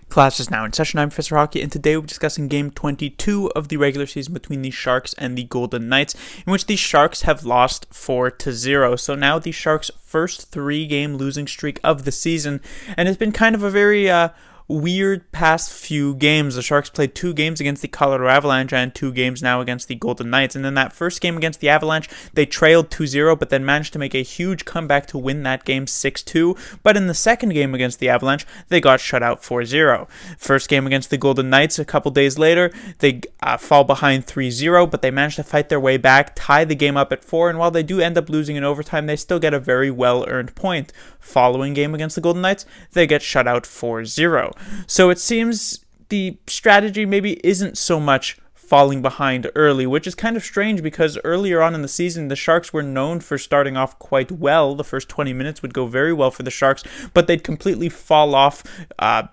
Class is now in session. I'm Professor Hockey, and today we're discussing Game 22 of the regular season between the Sharks and the Golden Knights, in which the Sharks have lost 4-0. So now the Sharks' first three-game losing streak of the season, and it's been kind of a very weird past few games. The Sharks played 2 games against the Colorado Avalanche and 2 games now against the Golden Knights. And then that first game against the Avalanche, they trailed 2-0, but then managed to make a huge comeback to win that game 6-2. But in the second game against the Avalanche, they got shut out 4-0. First game against the Golden Knights, a couple days later, they fall behind 3-0, but they managed to fight their way back, tie the game up at 4, and while they do end up losing in overtime, they still get a very well-earned point. Following game against the Golden Knights, they get shut out 4-0. So it seems the strategy maybe isn't so much falling behind early, which is kind of strange because earlier on in the season, the Sharks were known for starting off quite well. The first 20 minutes would go very well for the Sharks, but they'd completely fall off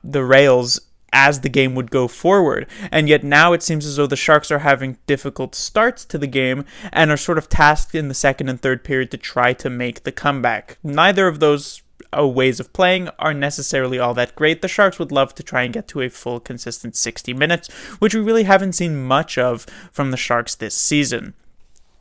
the rails as the game would go forward. And yet now it seems as though the Sharks are having difficult starts to the game and are sort of tasked in the second and third period to try to make the comeback. Neither of those ways of playing are necessarily all that great. The Sharks would love to try and get to a full consistent 60 minutes, which we really haven't seen much of from the Sharks this season.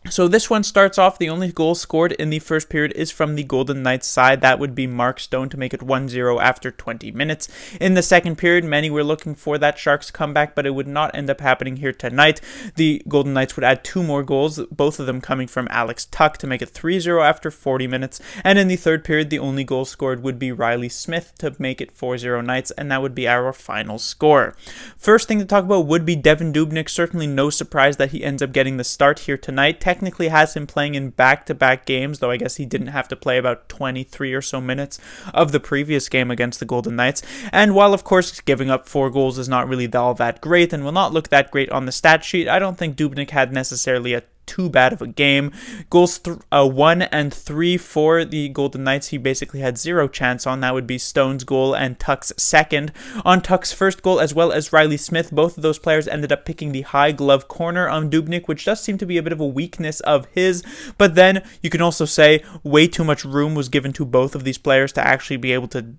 So this one starts off, the only goal scored in the first period is from the Golden Knights side. That would be Mark Stone to make it 1-0 after 20 minutes. In the second period, many were looking for that Sharks comeback, but it would not end up happening here tonight. The Golden Knights would add 2 more goals, both of them coming from Alex Tuch to make it 3-0 after 40 minutes. And in the third period, the only goal scored would be Riley Smith to make it 4-0 Knights, and that would be our final score. First thing to talk about would be Devin Dubnik. Certainly no surprise that he ends up getting the start here tonight. Technically has him playing in back-to-back games, though I guess he didn't have to play about 23 or so minutes of the previous game against the Golden Knights. And while, of course, giving up 4 goals is not really all that great and will not look that great on the stat sheet, I don't think Dubnik had necessarily a too bad of a game. Goals 1 and 3 for the Golden Knights, he basically had 0 chance on. That would be Stone's goal and Tuch's second. On Tuch's first goal, as well as Riley Smith, both of those players ended up picking the high glove corner on Dubnik, which does seem to be a bit of a weakness of his. But then you can also say way too much room was given to both of these players to actually be able to,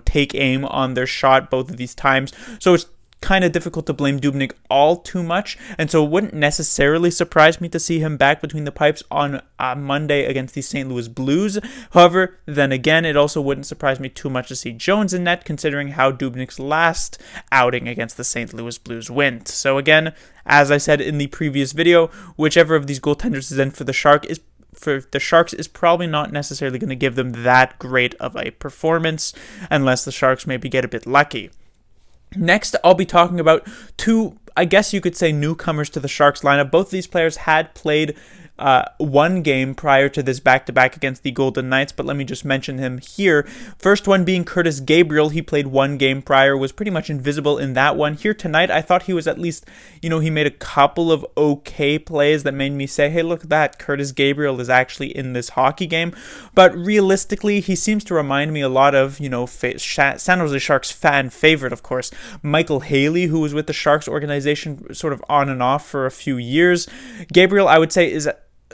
take aim on their shot both of these times. So it's kind of difficult to blame Dubnik all too much, and so it wouldn't necessarily surprise me to see him back between the pipes on Monday against the St. Louis Blues. However, then again, it also wouldn't surprise me too much to see Jones in net, considering how Dubnik's last outing against the St. Louis Blues went. So again, as I said in the previous video, whichever of these goaltenders is in for the Sharks is probably not necessarily going to give them that great of a performance, unless the Sharks maybe get a bit lucky. Next, I'll be talking about 2, I guess you could say, newcomers to the Sharks lineup. Both of these players had played 1 game prior to this back-to-back against the Golden Knights, but let me just mention him here. First one being Curtis Gabriel. He played 1 game prior, was pretty much invisible in that one. Here tonight, I thought he was at least, he made a couple of okay plays that made me say, hey, look at that, Curtis Gabriel is actually in this hockey game. But realistically, he seems to remind me a lot of, San Jose Sharks fan favorite, of course, Michael Haley, who was with the Sharks organization sort of on and off for a few years. Gabriel, I would say, is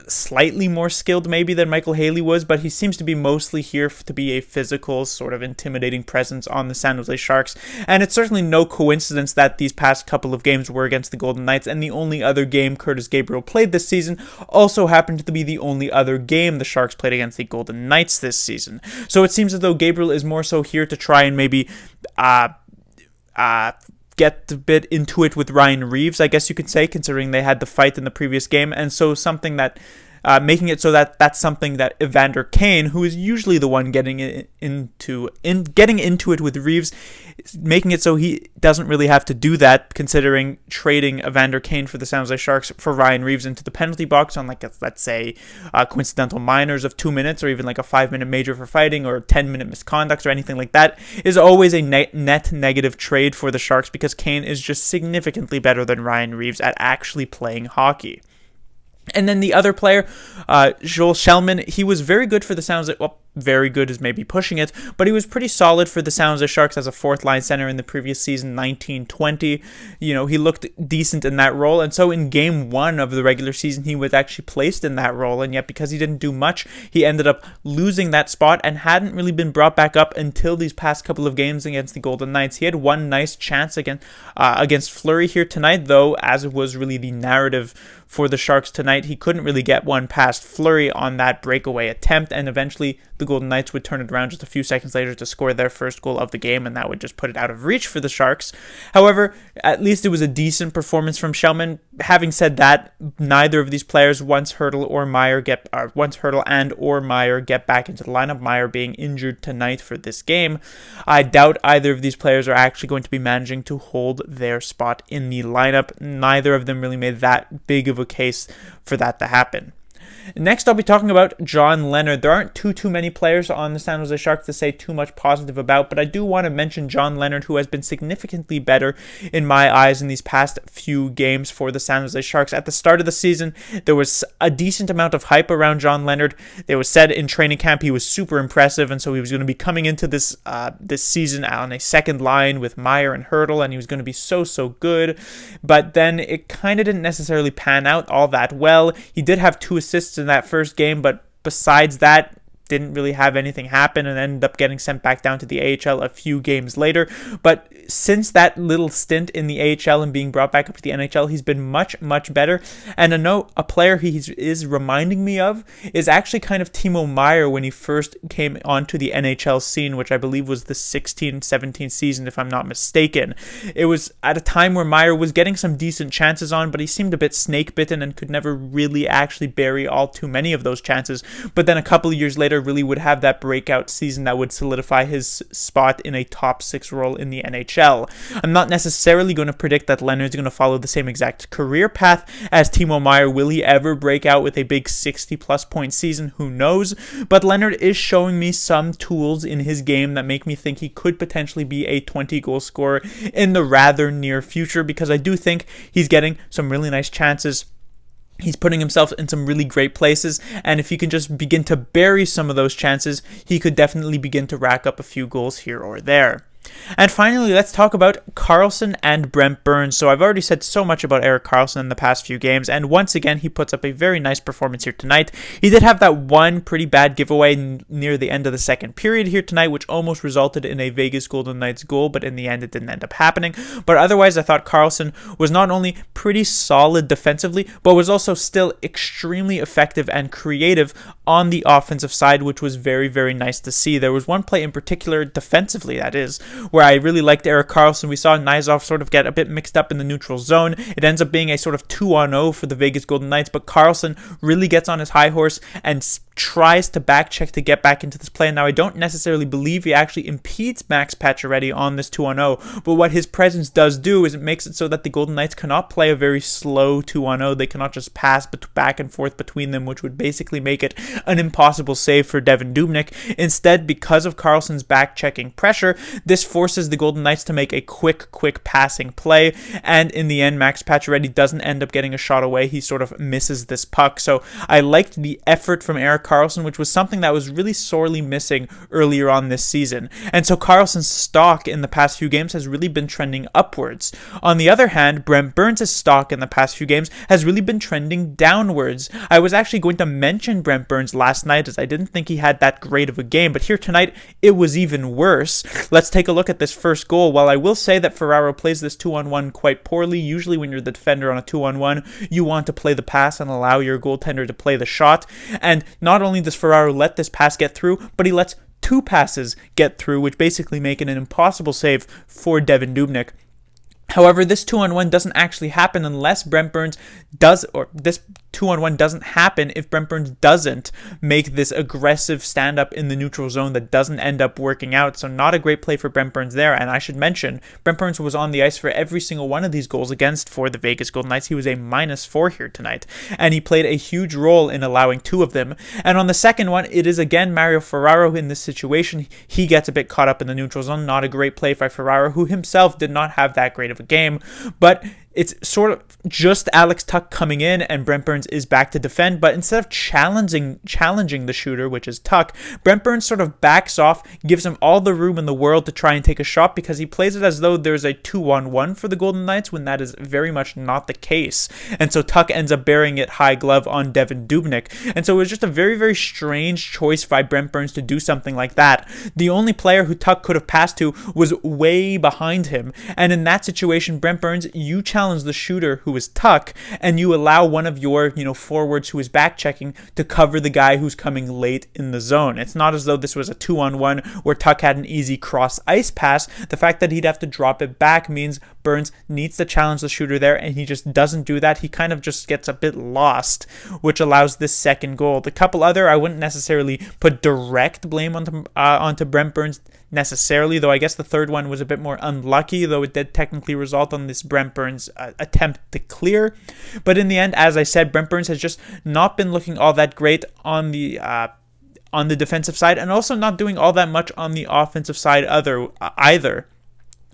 slightly more skilled maybe than Michael Haley was, but he seems to be mostly here to be a physical, sort of intimidating presence on the San Jose Sharks. And it's certainly no coincidence that these past couple of games were against the Golden Knights, and the only other game Curtis Gabriel played this season also happened to be the only other game the Sharks played against the Golden Knights this season. So it seems as though Gabriel is more so here to try and maybe get a bit into it with Ryan Reeves, I guess you could say, considering they had the fight in the previous game, and so something that making it so that that's something that Evander Kane, who is usually the one getting into it with Reeves, making it so he doesn't really have to do that, considering trading Evander Kane for the San Jose Sharks for Ryan Reeves into the penalty box on let's say coincidental minors of 2 minutes, or even like a 5-minute major for fighting, or 10-minute misconduct, or anything like that, is always a net negative trade for the Sharks, because Kane is just significantly better than Ryan Reeves at actually playing hockey. And then the other player, Joel Shellman, he was very good for the San Jose, very good is maybe pushing it, but he was pretty solid for the San Jose Sharks as a fourth line center in the previous season, 19-20. He looked decent in that role, and so in game 1 of the regular season, he was actually placed in that role, and yet because he didn't do much, he ended up losing that spot and hadn't really been brought back up until these past couple of games against the Golden Knights. He had one nice chance against Fleury here tonight, though, as was really the narrative for the Sharks tonight, he couldn't really get one past Fleury on that breakaway attempt, and eventually the Golden Knights would turn it around just a few seconds later to score their first goal of the game, and that would just put it out of reach for the Sharks. However, at least it was a decent performance from Shellman. Having said that, neither of these players, once Hertl and or Meier get back into the lineup, Meier being injured tonight for this game, I doubt either of these players are actually going to be managing to hold their spot in the lineup. Neither of them really made that big of a case for that to happen. Next, I'll be talking about John Leonard. There aren't too many players on the San Jose Sharks to say too much positive about, but I do want to mention John Leonard, who has been significantly better in my eyes in these past few games for the San Jose Sharks. At the start of the season, there was a decent amount of hype around John Leonard. It was said in training camp he was super impressive, and so he was going to be coming into this season on a second line with Meier and Hertl, and he was going to be so good. But then it kind of didn't necessarily pan out all that well. He did have 2 assists in that first game, but besides that, didn't really have anything happen and ended up getting sent back down to the AHL a few games later. But since that little stint in the AHL and being brought back up to the NHL, he's been much better. And a player he is reminding me of is actually kind of Timo Meier when he first came onto the NHL scene, which I believe was the 16-17 season, if I'm not mistaken. It was at a time where Meier was getting some decent chances on, but he seemed a bit snake-bitten and could never really actually bury all too many of those chances. But then a couple of years later, really would have that breakout season that would solidify his spot in a top 6 role in the NHL. I'm not necessarily going to predict that Leonard's going to follow the same exact career path as Timo Meier. Will he ever break out with a big 60-plus point season? Who knows? But Leonard is showing me some tools in his game that make me think he could potentially be a 20-goal scorer in the rather near future, because I do think he's getting some really nice chances. He's putting himself in some really great places, and if he can just begin to bury some of those chances, he could definitely begin to rack up a few goals here or there. And finally, let's talk about Carlson and Brent Burns. So I've already said so much about Erik Carlson in the past few games, and once again, he puts up a very nice performance here tonight. He did have that one pretty bad giveaway near the end of the second period here tonight, which almost resulted in a Vegas Golden Knights goal, but in the end, it didn't end up happening. But otherwise, I thought Carlson was not only pretty solid defensively, but was also still extremely effective and creative on the offensive side, which was very nice to see. There was one play in particular, defensively that is, where I really liked Erik Carlson. We saw Knyzhov sort of get a bit mixed up in the neutral zone. It ends up being a sort of 2-on-0 for the Vegas Golden Knights, but Carlson really gets on his high horse and tries to back check to get back into this play. Now, I don't necessarily believe he actually impedes Max Pacioretty on this 2-on-0, but what his presence does do is it makes it so that the Golden Knights cannot play a very slow 2-on-0. They cannot just pass back and forth between them, which would basically make it an impossible save for Devin Dubnik. Instead, because of Carlson's back checking pressure, this forces the Golden Knights to make a quick passing play, and in the end, Max Pacioretty doesn't end up getting a shot away. He sort of misses this puck. So I liked the effort from Erik Carlson, which was something that was really sorely missing earlier on this season. And so Carlson's stock in the past few games has really been trending upwards. On the other hand, Brent Burns' stock in the past few games has really been trending downwards. I was actually going to mention Brent Burns last night, as I didn't think he had that great of a game, but here tonight it was even worse. Let's take a look at this first goal. While I will say that Ferraro plays this 2-on-1 quite poorly, usually when you're the defender on a 2-on-1, you want to play the pass and allow your goaltender to play the shot. And not only does Ferraro let this pass get through, but he lets 2 passes get through, which basically make it an impossible save for Devin Dubnik. However, this 2-on-1 doesn't actually happen unless Brent Burns does, or this 2-on-1 doesn't happen if Brent Burns doesn't make this aggressive stand-up in the neutral zone that doesn't end up working out. So not a great play for Brent Burns there. And I should mention, Brent Burns was on the ice for every single one of these goals for the Vegas Golden Knights. He was a -4 here tonight, and he played a huge role in allowing 2 of them. And on the second one, it is again Mario Ferraro in this situation. He gets a bit caught up in the neutral zone. Not a great play by Ferraro, who himself did not have that great of a game, but it's sort of just Alex Tuch coming in, and Brent Burns is back to defend. But instead of challenging the shooter, which is Tuch, Brent Burns sort of backs off, gives him all the room in the world to try and take a shot, because he plays it as though there's a 2-on-1 for the Golden Knights, when that is very much not the case. And so Tuch ends up burying it high glove on Devin Dubnik. And so it was just a very, very strange choice by Brent Burns to do something like that. The only player who Tuch could have passed to was way behind him. And in that situation, Brent Burns, you challenge the shooter, who is Tuch, and you allow one of your, forwards who is back checking to cover the guy who's coming late in the zone. It's not as though this was a 2-on-1 where Tuch had an easy cross ice pass. The fact that he'd have to drop it back means Burns needs to challenge the shooter there, and he just doesn't do that. He kind of just gets a bit lost, which allows this second goal. The couple other, I wouldn't necessarily put direct blame onto Brent Burns necessarily, though I guess the third one was a bit more unlucky, though it did technically result on this Brent Burns attempt to clear. But in the end, as I said, Brent Burns has just not been looking all that great on the defensive side, and also not doing all that much on the offensive side either.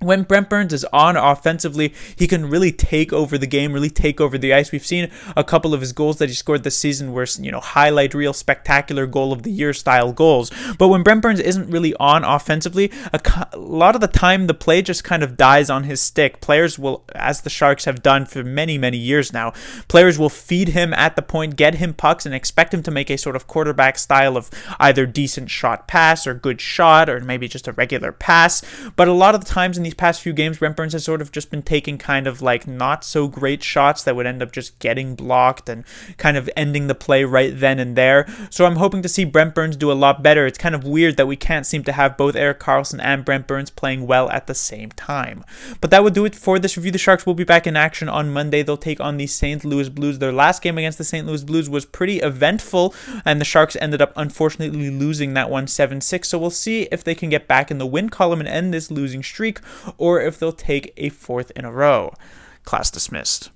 When Brent Burns is on offensively, he can really take over the game, really take over the ice. We've seen a couple of his goals that he scored this season were, highlight reel, spectacular goal of the year style goals. But when Brent Burns isn't really on offensively, a lot of the time the play just kind of dies on his stick. Players will, as the Sharks have done for many, many years now, players will feed him at the point, get him pucks, and expect him to make a sort of quarterback style of either decent shot pass or good shot, or maybe just a regular pass. But a lot of the times in these past few games, Brent Burns has sort of just been taking kind of like not so great shots that would end up just getting blocked and kind of ending the play right then and there. So I'm hoping to see Brent Burns do a lot better. It's kind of weird that we can't seem to have both Erik Carlson and Brent Burns playing well at the same time. But that would do it for this review. The Sharks will be back in action on Monday. They'll take on the St. Louis Blues. Their last game against the St. Louis Blues was pretty eventful, and the Sharks ended up unfortunately losing that one 7-6. So we'll see if they can get back in the win column and end this losing streak, or if they'll take a fourth in a row. Class dismissed.